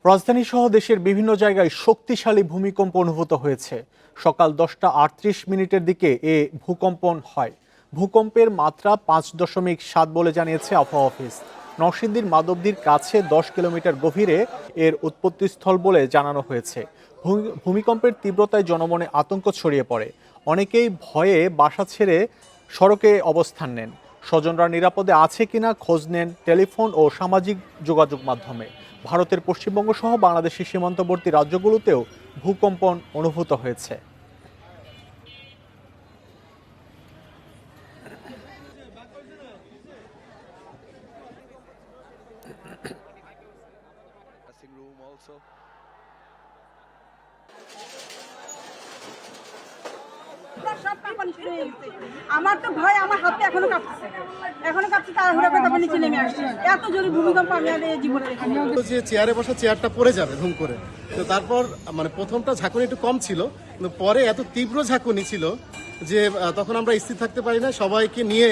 রাজধানী সহ দেশের বিভিন্ন জায়গায় শক্তিশালী ভূমিকম্প অনুভূত হয়েছে। সকাল 10টা 38 মিনিটের দিকে এ ভূকম্পন হয়। ভূকম্পের মাত্রা 5.7 বলে জানিয়েছে আবহাওয়া অফিস। নরসিংদীর মাধবদীর কাছে 10 কিলোমিটার গভীরে এর উৎপত্তিস্থল বলে জানানো হয়েছে। ভূমিকম্পের তীব্রতায় জনমনে আতঙ্ক ছড়িয়ে পড়ে। অনেকেই ভয়ে বাসা ছেড়ে সড়কে অবস্থান নেন। স্বজনরা নিরাপদে আছে কিনা খোঁজ নেন টেলিফোন ও সামাজিক যোগাযোগ মাধ্যমে। ভারতের পশ্চিমবঙ্গ সহ বাংলাদেশের সীমান্তবর্তী রাজ্যগুলোতেও ভূকম্পন অনুভূত হয়েছে। আমার তো ভয়, আমার হাতে এখনো কাঁপছে তাড়াহুড়া করে তারপর নিচে নেমে আসছে। এত জোরে ভূমিকম্প আমি আর এই জীবনে দেখিনি। যে চেয়ারে বসা চেয়ারটা পড়ে যাবে ধুম করে, তো তারপর মানে প্রথমটা ঝাঁকুনি একটু কম ছিল, কিন্তু পরে এত তীব্র ঝাঁকুনি ছিল যে তখন আমরা স্থির থাকতে পারি না, সবাইকে নিয়ে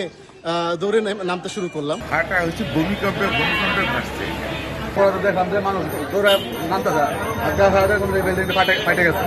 দৌড়ে নামতে শুরু করলাম। হাঁটা হচ্ছে ভূমিকম্পে ভাসছে। দেখলাম যে মানুষ দৌড়ে নামতে যায়, ফাটে গেছে।